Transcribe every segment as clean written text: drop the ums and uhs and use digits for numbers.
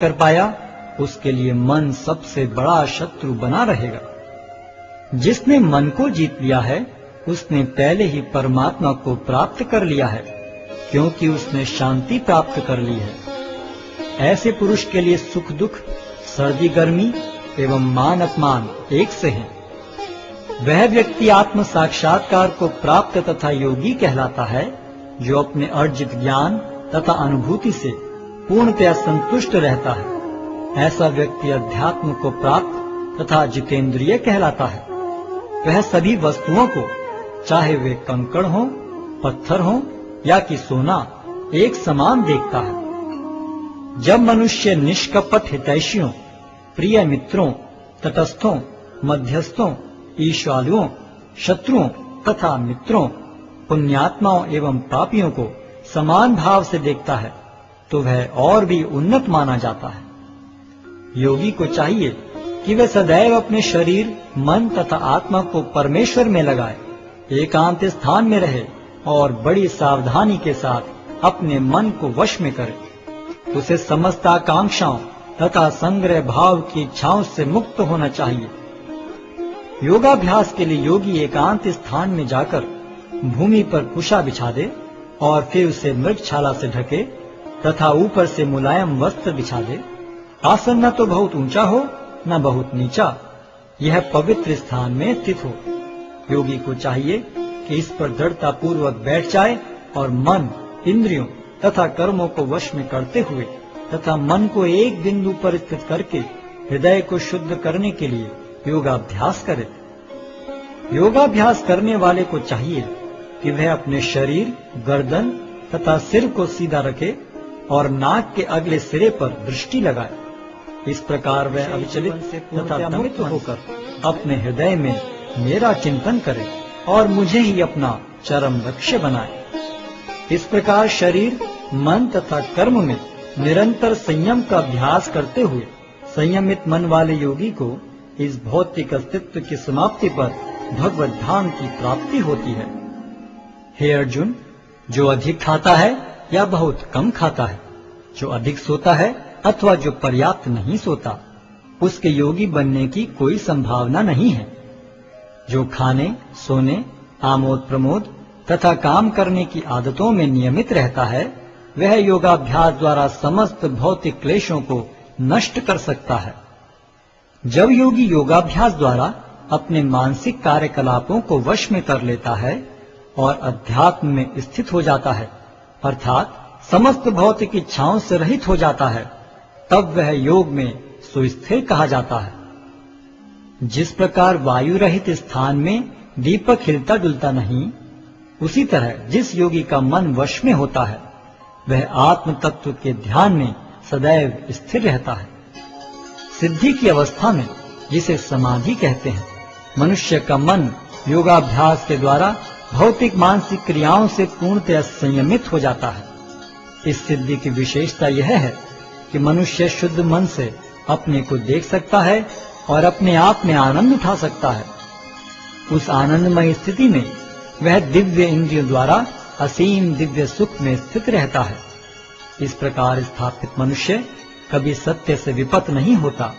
कर पाया, उसके लिए मन सबसे बड़ा शत्रु बना रहेगा। जिसने मन को जीत लिया है, उसने पहले ही परमात्मा को प्राप्त कर लिया है, क्योंकि उसने शांति प्राप्त कर ली है। ऐसे पुरुष के लिए सुख दुख, सर्दी गर्मी एवं मान अपमान एक से हैं। वह व्यक्ति आत्म साक्षात्कार को प्राप्त तथा योगी कहलाता है, जो अपने अर्जित ज्ञान तथा अनुभूति से पूर्णतया संतुष्ट रहता है। ऐसा व्यक्ति अध्यात्म को प्राप्त तथा जितेंद्रिय कहलाता है। वह सभी वस्तुओं को, चाहे वे कंकड़ हों, पत्थर हों या कि सोना, एक समान देखता है। जब मनुष्य निष्कपट हितैषियों, प्रिय मित्रों, तटस्थों, मध्यस्थों, ईर्ष्यालुओं, शत्रुओं तथा मित्रों, पुण्यात्माओं एवं पापियों को समान भाव से देखता है, तो वह और भी उन्नत माना जाता है। योगी को चाहिए कि वह सदैव अपने शरीर, मन तथा आत्मा को परमेश्वर में लगाए, एकांत स्थान में रहे और बड़ी सावधानी के साथ अपने मन को वश में करे। उसे समस्त आकांक्षाओं तथा संग्रह भाव की इच्छाओं से मुक्त होना चाहिए। योगाभ्यास के लिए योगी एकांत स्थान में जाकर भूमि पर कुशा बिछा दे और फिर उसे मृगछाला से ढके तथा ऊपर से मुलायम वस्त्र बिछा दे। आसन न तो बहुत ऊंचा हो न बहुत नीचा, यह पवित्र स्थान में स्थित हो। योगी को चाहिए कि इस पर दृढ़ता पूर्वक बैठ जाए और मन, इंद्रियों तथा कर्मों को वश में करते हुए तथा मन को एक बिंदु पर स्थित करके हृदय को शुद्ध करने के लिए योगाभ्यास करे। योगाभ्यास करने वाले को चाहिए कि वह अपने शरीर, गर्दन तथा सिर को सीधा रखे और नाक के अगले सिरे पर दृष्टि लगाए। इस प्रकार वह अविचलित तथा मुक्त होकर अपने हृदय में मेरा चिंतन करे और मुझे ही अपना चरम लक्ष्य बनाए। इस प्रकार शरीर, मन तथा कर्म में निरंतर संयम का अभ्यास करते हुए संयमित मन वाले योगी को इस भौतिक अस्तित्व की समाप्ति पर भगवत धाम की प्राप्ति होती है। हे अर्जुन, जो अधिक खाता है या बहुत कम खाता है, जो अधिक सोता है अथवा जो पर्याप्त नहीं सोता, उसके योगी बनने की कोई संभावना नहीं है। जो खाने, सोने, आमोद प्रमोद तथा काम करने की आदतों में नियमित रहता है, वह योगाभ्यास द्वारा समस्त भौतिक क्लेशों को नष्ट कर सकता है। जब योगी योगाभ्यास द्वारा अपने मानसिक कार्यकलापों को वश में कर लेता है और अध्यात्म में स्थित हो जाता है, अर्थात समस्त भौतिक इच्छाओं से रहित हो जाता है, तब वह योग में सुस्थिर कहा जाता है। जिस प्रकार वायु रहित स्थान में दीपक हिलता डुलता नहीं, उसी तरह जिस योगी का मन वश में होता है, वह आत्म तत्व के ध्यान में सदैव स्थिर रहता है। सिद्धि की अवस्था में, जिसे समाधि कहते हैं, मनुष्य का मन योगाभ्यास के द्वारा भौतिक मानसिक क्रियाओं से पूर्णतः संयमित हो जाता है। इस सिद्धि की विशेषता यह है कि मनुष्य शुद्ध मन से अपने को देख सकता है और अपने आप में आनंद उठा सकता है। उस आनंदमय स्थिति में वह दिव्य इंद्रियों द्वारा असीम दिव्य सुख में स्थित रहता है। इस प्रकार स्थापित मनुष्य कभी सत्य से विपत नहीं होता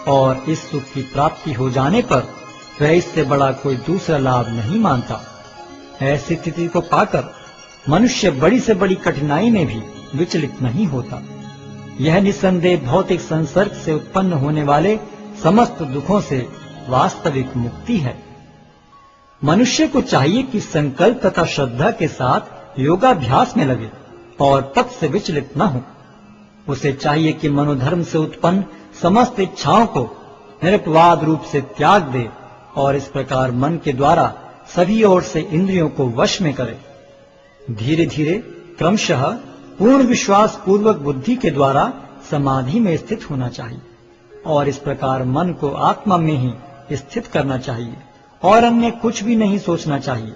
और इस सुख की प्राप्ति हो जाने पर वह इससे बड़ा कोई दूसरा लाभ नहीं मानता। ऐसी स्थिति को पाकर मनुष्य बड़ी से बड़ी कठिनाई में भी विचलित नहीं होता। यह निस्संदेह भौतिक संसर्ग से उत्पन्न होने वाले समस्त दुखों से वास्तविक मुक्ति है। मनुष्य को चाहिए कि संकल्प तथा श्रद्धा के साथ योगाभ्यास में लगे और तब से विचलित न हो। उसे चाहिए कि मनोधर्म से उत्पन्न समस्त इच्छाओं को निरपवाद रूप से त्याग दे और इस प्रकार मन के द्वारा सभी ओर से इंद्रियों को वश में करे। धीरे धीरे क्रमशः पूर्ण विश्वास पूर्वक बुद्धि के द्वारा समाधि में स्थित होना चाहिए और इस प्रकार मन को आत्मा में ही स्थित करना चाहिए और अन्य कुछ भी नहीं सोचना चाहिए।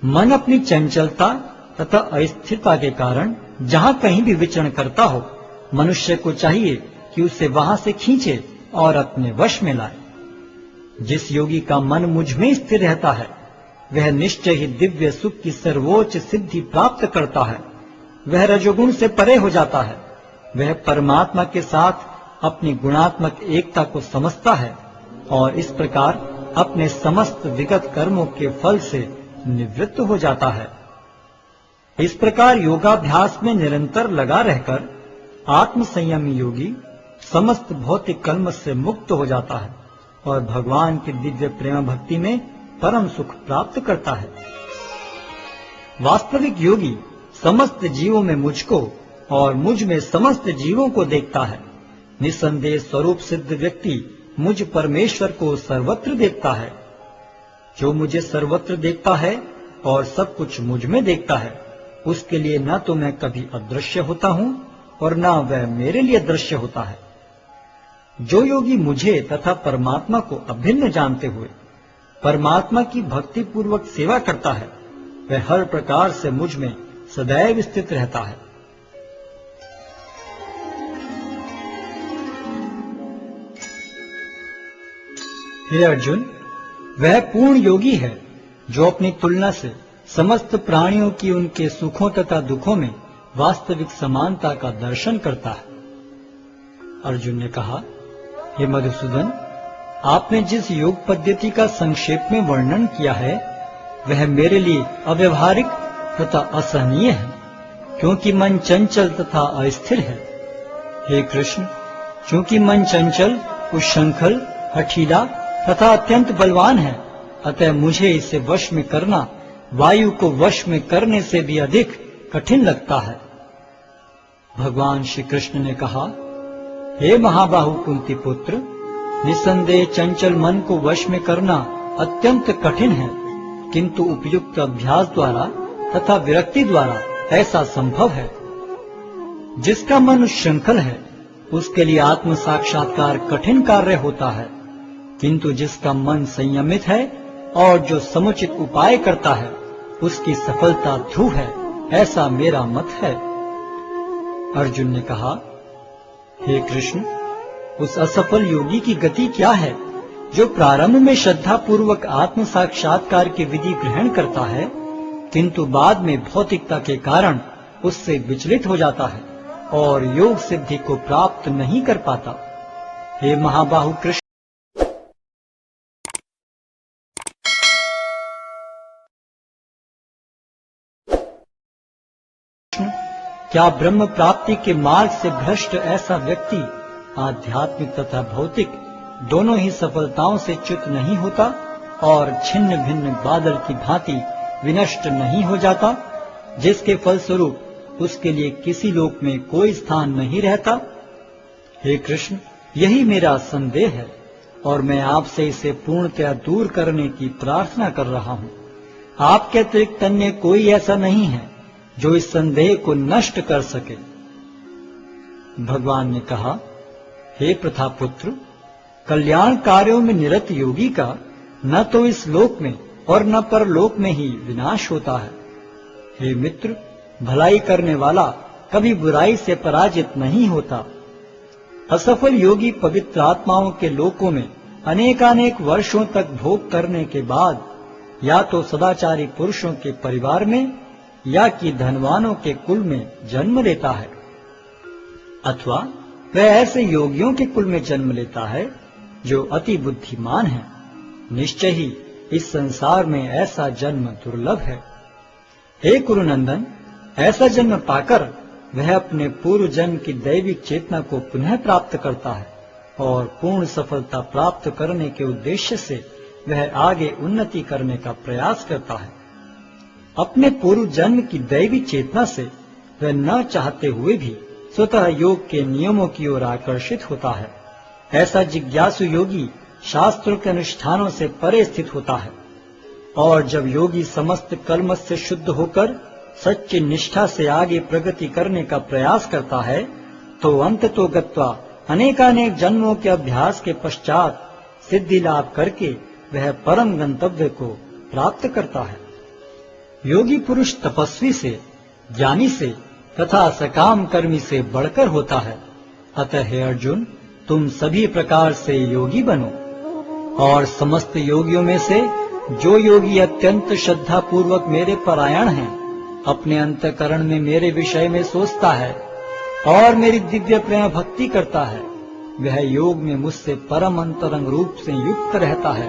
मन अपनी चंचलता तथा अस्थिरता के कारण जहां कहीं भी विचरण करता हो, मनुष्य को चाहिए कि उसे वहां से खींचे और अपने वश में लाए। जिस योगी का मन मुझ में स्थिर रहता है, वह निश्चय ही दिव्य सुख की सर्वोच्च सिद्धि प्राप्त करता है। वह रजोगुण से परे हो जाता है वह परमात्मा के साथ अपनी गुणात्मक एकता को समझता है और इस प्रकार अपने समस्त विगत कर्मों के फल से निवृत्त हो जाता है। इस प्रकार योगाभ्यास में निरंतर लगा रहकर आत्म संयमी योगी समस्त भौतिक कर्म से मुक्त हो जाता है और भगवान की दिव्य प्रेम भक्ति में परम सुख प्राप्त करता है। वास्तविक योगी समस्त जीवों में मुझको और मुझ में समस्त जीवों को देखता है। निसंदेह स्वरूप सिद्ध व्यक्ति मुझ परमेश्वर को सर्वत्र देखता है। जो मुझे सर्वत्र देखता है और सब कुछ मुझ में देखता है, उसके लिए न तो मैं कभी अदृश्य होता हूं और न वह मेरे लिए दृश्य होता है। जो योगी मुझे तथा परमात्मा को अभिन्न जानते हुए परमात्मा की भक्ति पूर्वक सेवा करता है, वह हर प्रकार से मुझ में सदैव स्थित रहता है। हे अर्जुन, वह पूर्ण योगी है जो अपनी तुलना से समस्त प्राणियों की उनके सुखों तथा दुखों में वास्तविक समानता का दर्शन करता है। अर्जुन ने कहा, हे मधुसूदन, आपने जिस योग पद्धति का संक्षेप में वर्णन किया है वह मेरे लिए अव्यवहारिक तथा असहनीय है, क्योंकि मन चंचल तथा अस्थिर है। हे कृष्ण, क्योंकि मन चंचल, उच्छृंखल, हठीला तथा अत्यंत बलवान है, अतः मुझे इसे वश में करना वायु को वश में करने से भी अधिक कठिन लगता है। भगवान श्री कृष्ण ने कहा, हे महाबाहु कुंती पुत्र, निसंदेह चंचल मन को वश में करना अत्यंत कठिन है, किंतु उपयुक्त अभ्यास द्वारा तथा विरक्ति द्वारा ऐसा संभव है। जिसका मन उच्छृंखल है उसके लिए आत्म साक्षात्कार कठिन कार्य होता है, किंतु जिसका मन संयमित है और जो समुचित उपाय करता है उसकी सफलता ध्रुव है, ऐसा मेरा मत है। अर्जुन ने कहा, हे कृष्ण, उस असफल योगी की गति क्या है जो प्रारंभ में श्रद्धा पूर्वक आत्म साक्षात्कार की विधि ग्रहण करता है, किंतु बाद में भौतिकता के कारण उससे विचलित हो जाता है और योग सिद्धि को प्राप्त नहीं कर पाता। हे महाबाहु कृष्ण, क्या ब्रह्म प्राप्ति के मार्ग से भ्रष्ट ऐसा व्यक्ति आध्यात्मिक तथा भौतिक दोनों ही सफलताओं से च्युत नहीं होता और छिन्न भिन्न बादल की भांति विनष्ट नहीं हो जाता, जिसके फलस्वरूप उसके लिए किसी लोक में कोई स्थान नहीं रहता? हे कृष्ण, यही मेरा संदेह है और मैं आपसे इसे पूर्णतया दूर करने की प्रार्थना कर रहा हूँ। आपके अतिरिक्त अन्य कोई ऐसा नहीं है जो इस संदेह को नष्ट कर सके। भगवान ने कहा, हे प्रथापुत्र, कल्याण कार्यों में निरत योगी का न तो इस लोक में और न परलोक में ही विनाश होता है। हे मित्र, भलाई करने वाला कभी बुराई से पराजित नहीं होता। असफल योगी पवित्र आत्माओं के लोकों में अनेकानेक वर्षों तक भोग करने के बाद या तो सदाचारी पुरुषों के परिवार में या कि धनवानों के कुल में जन्म लेता है, अथवा वह ऐसे योगियों के कुल में जन्म लेता है जो अति बुद्धिमान है। निश्चय ही इस संसार में ऐसा जन्म दुर्लभ है। हे कुरुनंदन, ऐसा जन्म पाकर वह अपने पूर्व जन्म की दैविक चेतना को पुनः प्राप्त करता है और पूर्ण सफलता प्राप्त करने के उद्देश्य से वह आगे उन्नति करने का प्रयास करता है। अपने पूर्व जन्म की दैवी चेतना से वह न चाहते हुए भी स्वतः योग के नियमों की ओर आकर्षित होता है। ऐसा जिज्ञासु योगी शास्त्रों के अनुष्ठानों से परे स्थित होता है और जब योगी समस्त कलमश से शुद्ध होकर सच्ची निष्ठा से आगे प्रगति करने का प्रयास करता है तो अंततो गत्वा अनेकानेक जन्मों के अभ्यास के पश्चात सिद्धि लाभ करके वह परम गंतव्य को प्राप्त करता है। योगी पुरुष तपस्वी से, ज्ञानी से तथा सकाम कर्मी से बढ़कर होता है। अतः हे अर्जुन, तुम सभी प्रकार से योगी बनो और समस्त योगियों में से जो योगी अत्यंत श्रद्धा पूर्वक मेरे परायण हैं, अपने अंतःकरण में मेरे विषय में सोचता है और मेरी दिव्य प्रेम भक्ति करता है, वह योग में मुझसे परम अंतरंग रूप से युक्त रहता है।